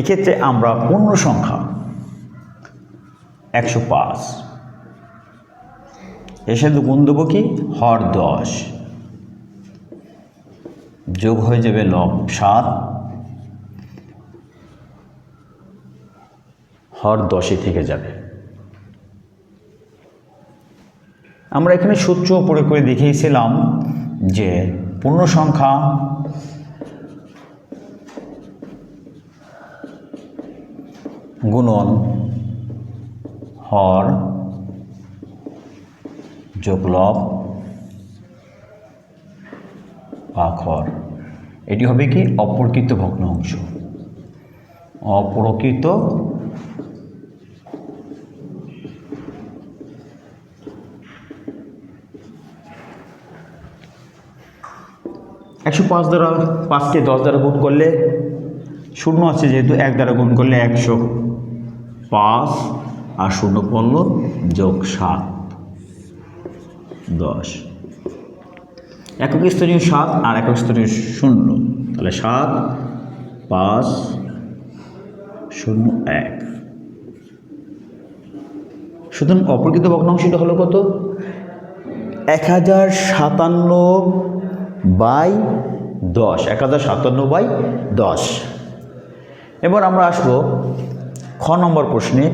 এক্ষেত্রে আমরা পূর্ণ সংখ্যা 105 এর সাথে গুণ দেবো কি? হর 10 যোগ হয়ে যাবে লব 7, হর 10 থেকে যাবে। আমরা এখানে সূত্র প্রয়োগ করে দেখিয়েছিলাম যে পূর্ণ সংখ্যা গুণন হর যোগ লব ভাগ হর, এটি হবে কি? অপ্রকৃত ভগ্নাংশ। অপ্রকৃত একশো 5 দ্বারা 5কে 10 দ্বারা গুণ করলে শূন্য আছে যেহেতু 1 দ্বারা গুণ করলে 105 আর শূন্য পড়ল যোগ 7 10, একক স্থানীয় 7 আর একক স্থানীয় 0, তাহলে 7 5 0 1। সুতরাং অপ্রকৃত ভগ্নাংশটা হলো কত? 1057/10, 1057/10। এবার আমরা আসব খ নম্বর প্রশ্নে।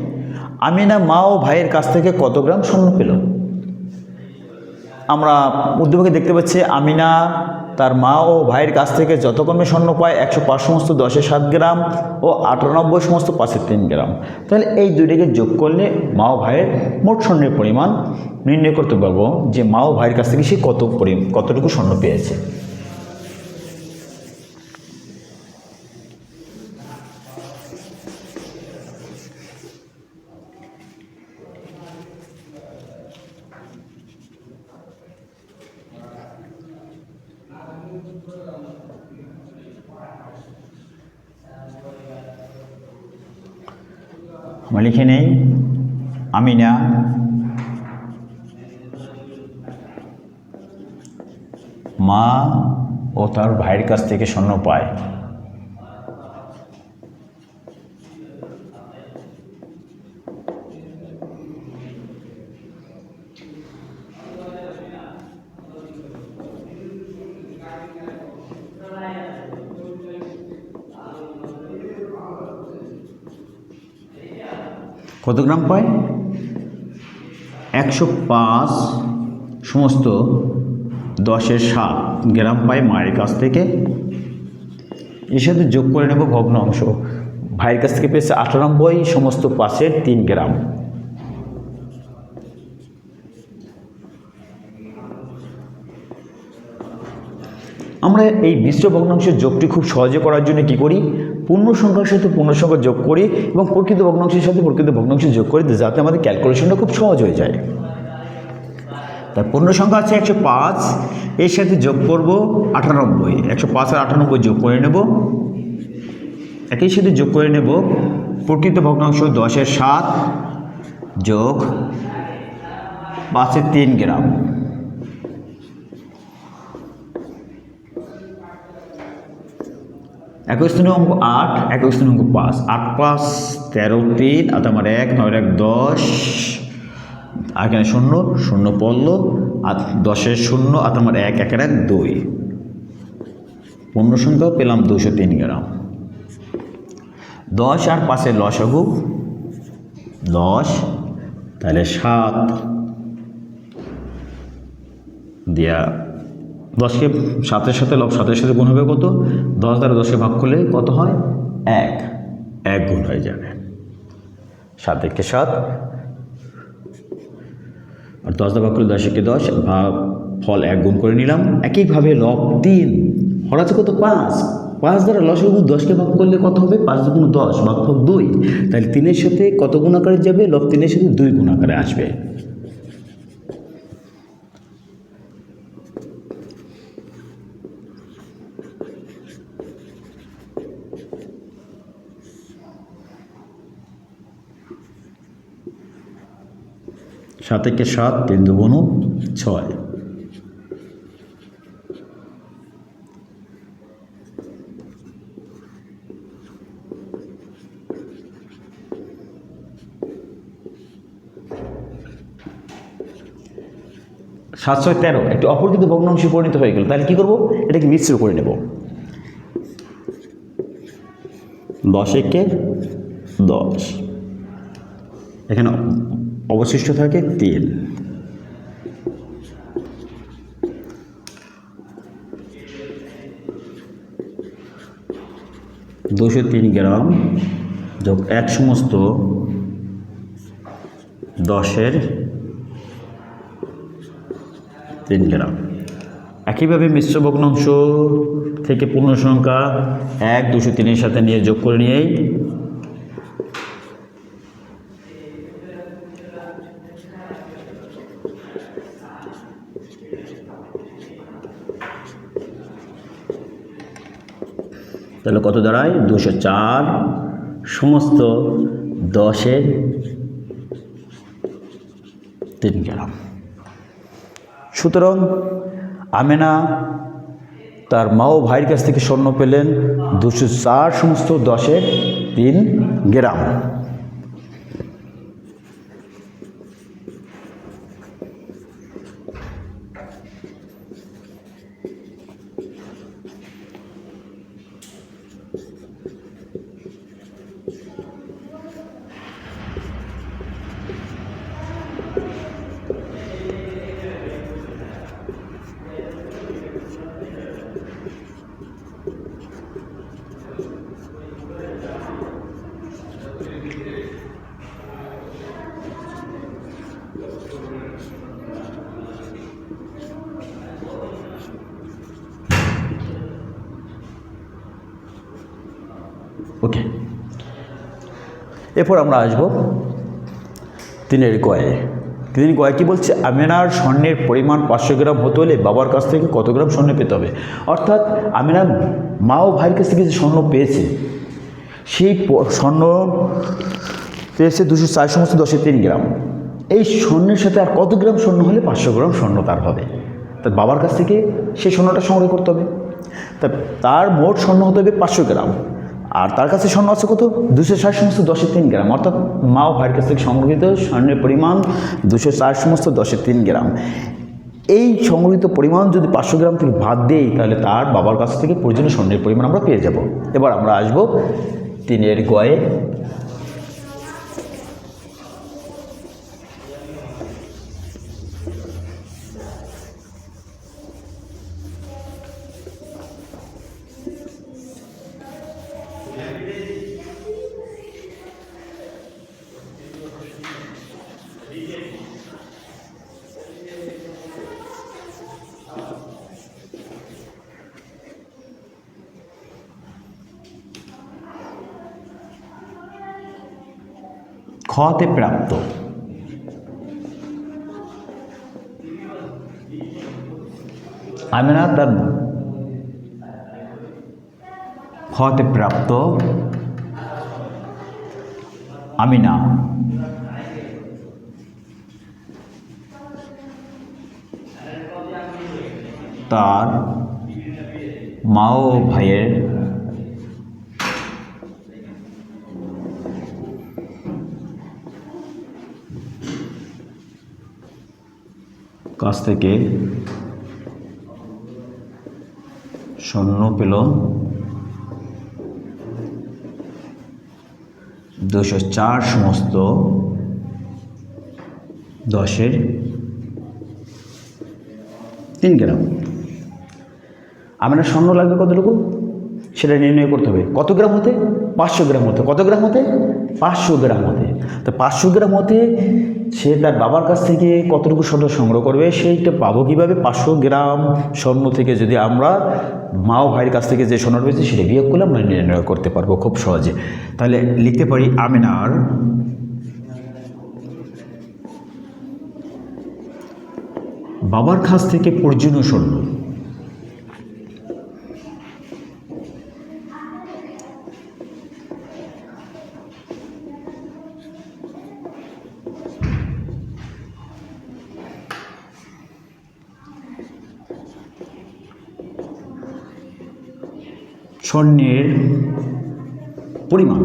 আমিনা মা ও ভাইয়ের কাছ থেকে কত গ্রাম স্বর্ণ পেল? আমরা উদ্দীপকে দেখতে পাচ্ছি আমিনা তার মা ও ভাইয়ের কাছ থেকে যতক্রমে স্বর্ণ পায় 105 সমস্ত 10-7 গ্রাম ও 98 সমস্ত 5-3 গ্রাম। তাহলে এই দুইটাকে যোগ করলে মা ও ভাইয়ের মোট স্বর্ণের পরিমাণ নির্ণয় করতে পারবো যে মা ও ভাইয়ের কাছ থেকে সে কতটুকু স্বর্ণ পেয়েছে। আমরা লিখে নেই আমিনা মা ও তার ভাইয়ের কাছ থেকে স্বর্ণ পায়। কত গ্রাম পায়? 105 সমস্ত 10-7 গ্রাম পায় মায়ের কাছ থেকে। এর সাথে যোগ করে নেব ভগ্নাংশ। ভাইয়ের কাছ থেকে পেয়েছে 98 সমস্ত 5-3 গ্রাম। আমরা এই মিশ্র ভগ্নাংশের যোগটি খুব সহজে করার জন্য কি করি? পূর্ণ সংখ্যার সাথে পূর্ণ সংখ্যা যোগ করি এবং প্রকৃত ভগ্নাংশের সাথে প্রকৃত ভগ্নাংশ যোগ করি, যাতে আমাদের ক্যালকুলেশনটা খুব সহজ হয়ে যায়। তাই পূর্ণ সংখ্যা আছে 105, এর সাথে যোগ করব 98, 105 আর 98 যোগ করে নেব। একই সাথে যোগ করে নেব প্রকৃত ভগ্নাংশ 10-7 যোগ 5-3 গ্রাম। একই স্থানীয় অঙ্ক 8, একই স্থানীয় অঙ্ক 5, 8 5 13 3 আর আমার 1 9 1 10, আর এখানে 0 0 পড়লো, আর 10-এর 0 আর আমার 1 1 1 2, পূর্ণ সংখ্যাও পেলাম 203 গ্রাম। 10 আর 5-এর লসাগু 10, তাহলে 7 দিয়া 10কে 7-এর সাথে 7-এর সাথে গুণ হবে কত? 10 দ্বারা 10কে ভাগ করলে কত হয়? 1 গুণ হয়ে যাবে। 7 1 7 আর 10 দ্বারা ভাগ করলে 10 1 10, ভাগ ফল 1 গুণ করে নিলাম। একইভাবে লব 3 হর আছে কত? 5, 5 দ্বারা লসাগু 10কে ভাগ করলে কত হবে? 5 গুণ 10 ভাগফল 2, তাহলে 3-এর সাথে কত গুণ আকারে যাবে? লব 3-এর সাথে 2 গুণ আকারে আসবে। সাত একে 7, 3 2 6। সাত 6 13 একটি অপরকৃত ভগ্নাংশে পরিণত হয়ে গেল। তাহলে কি করব? এটাকে মিশ্র করে নেব। 10 একে 10, এখানে অবশিষ্ট থাকে 3। $203 গ্রাম যোগ 1 সমস্ত 10-এর 3 গ্রাম। একইভাবে মিশ্র ভগ্নাংশ থেকে পূর্ণ সংখ্যা 1 203-এর সাথে নিয়ে যোগ করে নিয়েই তাহলে কত দাঁড়ায়? 204 সমস্ত 10-এর 3 গ্রাম। সুতরাং আমেনা তার মা ও ভাইয়ের কাছ থেকে স্বর্ণ পেলেন 204 সমস্ত 10-এর 3 গ্রাম। ওকে, এরপর আমরা আসবো 3-এর গয়ে। 3 গয়ে কি বলছে? আমেনার স্বর্ণের পরিমাণ 500 গ্রাম হতে হলে বাবার কাছ থেকে কত গ্রাম স্বর্ণ পেতে হবে? অর্থাৎ আমেনার মা ও ভাইয়ের কাছ থেকে যে স্বর্ণ পেয়েছে, সেই স্বর্ণ পেয়েছে 204 সমস্ত 10-এর 3 গ্রাম। এই স্বর্ণের সাথে আর কত গ্রাম স্বর্ণ হলে 500 গ্রাম স্বর্ণ তার হবে? তার বাবার কাছ থেকে সেই স্বর্ণটা সংগ্রহ করতে হবে। তার মোট স্বর্ণ হতে হবে 500 গ্রাম, আর তার কাছে স্বর্ণ আছে কত? 204 সমস্ত 10-এর 3 গ্রাম। অর্থাৎ মা ও ভাইয়ের কাছ থেকে সংগৃহীত স্বর্ণের পরিমাণ 204 সমস্ত 10-এর 3 গ্রাম। এই সংগৃহীত পরিমাণ যদি 500 গ্রাম থেকে বাদ দেই, তাহলে তার বাবার কাছ থেকে প্রয়োজনীয় স্বর্ণের পরিমাণ আমরা পেয়ে যাব। এবার আমরা আসব 3-এর গয়ে। খতে প্রাপ্ত আমেনা তার খতে প্রাপ্ত আমিনা তার মা ও ভাইয়ের কাছ থেকে স্বর্ণ পেল 204 সমস্ত 10-এর 3 গ্রাম। আমরা স্বর্ণ লাগবে কতটুকু সেটা নির্ণয় করতে হবে। কত গ্রাম হতে? 500 গ্রাম হতে। কত গ্রাম হতে? 500 গ্রাম হতে। তো 500 গ্রাম হতে সে তার বাবার কাছ থেকে কতটুকু স্বর্ণ সংগ্রহ করবে সেইটা পাবো কীভাবে? 500 গ্রাম স্বর্ণ থেকে যদি আমরা মা ও ভাইয়ের কাছ থেকে যে স্বর্ণ পেয়েছি সেটা বিয়োগ করলে আমরা নির্ণয় করতে পারবো খুব সহজে। তাহলে লিখতে পারি আমিনার বাবার কাছ থেকে প্রয়োজনীয় স্বর্ণ স্বর্ণের পরিমাণ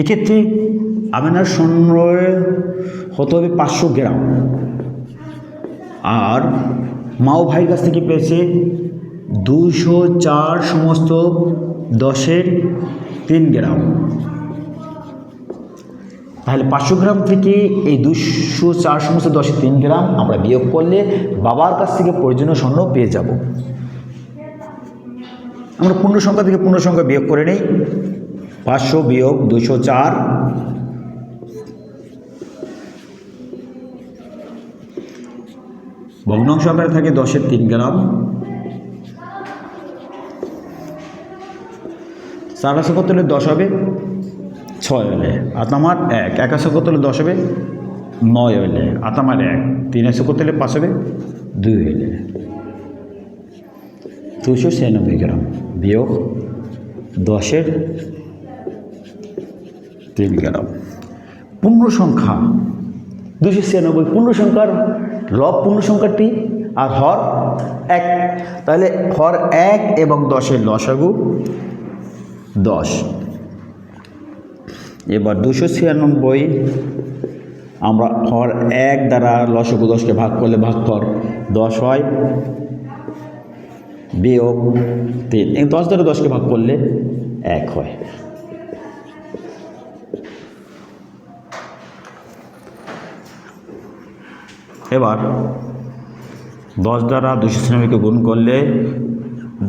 এক্ষেত্রে আমিনার স্বর্ণ হতে হবে 500 গ্রাম, আর মা ও ভাইয়ের কাছ থেকে পেয়েছে 204 সমস্ত 10-এর 3 গ্রাম। তাহলে 500 গ্রাম থেকে এই 204 সমস্ত 10-এর 3 গ্রাম আমরা বিয়োগ করলে বাবার কাছ থেকে প্রয়োজনীয় স্বর্ণ পেয়ে যাব। আমরা পূর্ণ সংখ্যা থেকে পূর্ণ সংখ্যা বিয়োগ করে নেই। 500 বিয়োগ 204, ভগ্নাংশ আকারে থাকে 10-এর 3 গ্রাম। 4 আছে কত হলে 10 হবে? 6 হলে। আর আমার 1 আছে কত হলে 10 হবে? 9 হলে। আর আমার 1 3 আছে কত হলে 5 হবে? 2 হলে। 296 গ্রাম বিয়োগ 10-এর 3 গ্রাম। পূর্ণ সংখ্যা 296, পূর্ণ সংখ্যার লব পূর্ণ সংখ্যাটি আর হর 1। তাহলে হর 1 এবং 10-এর লসাগু 10। এবার 296 আমরা হর 1 দ্বারা লসাগু 10কে ভাগ করলে ভাগফল 10 হয়, বিয়োগ 3। 10 দ্বারা 10কে ভাগ করলে 1 হয়। এবার 10 দ্বারা 296কে গুণ করলে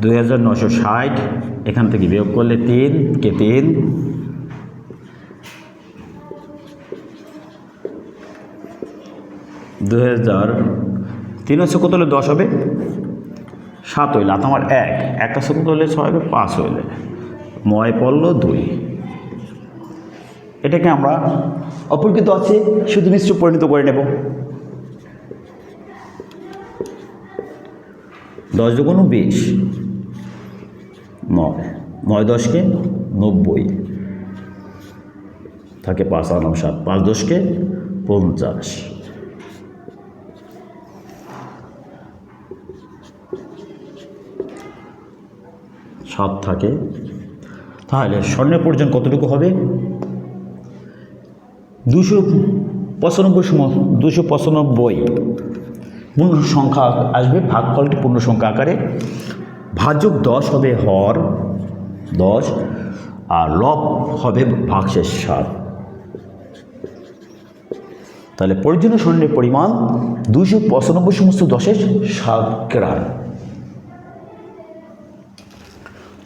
2960, এখান থেকে বিয়োগ করলে 3 কে 3, 2000 কত হলে 10 হবে? 7 হইলে। আর আমার 1 আছে কত হলে 6 হবে? 5 হইলে। ময় পড়ল 2। এটাকে আমরা অপরিকৃত আছে শুধু মিশ্র পরিণত করে নেব। 10 দুগুণ 20, 9 10কে 90 থাকে 5 আর 9 7, 5 10কে 50, 7 থাকে। তাহলে স্বর্ণের প্রয়োজন কতটুকু হবে? 295 পূর্ণ সংখ্যা আসবে, ভাগফলটি পূর্ণ সংখ্যা আকারে। ভাজক 10 হবে হর 10, আর লব হবে ভাগশেষ 7। তাহলে প্রয়োজনীয় স্বর্ণের পরিমাণ 295 সমস্ত 10-এর 7 গ্রাম।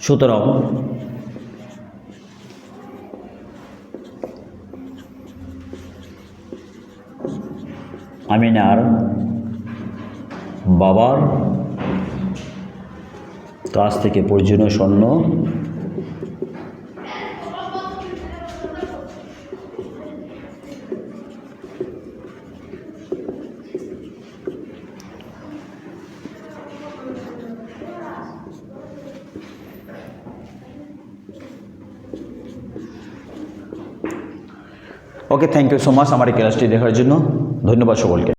সুতরাং আমিনার বাবার কাছ থেকে প্রয়োজনীয় স্বর্ণ ওকে, থ্যাংক ইউ সো মাচ আমার এই ক্লাসটি দেখার জন্য। ধন্যবাদ সকলকে।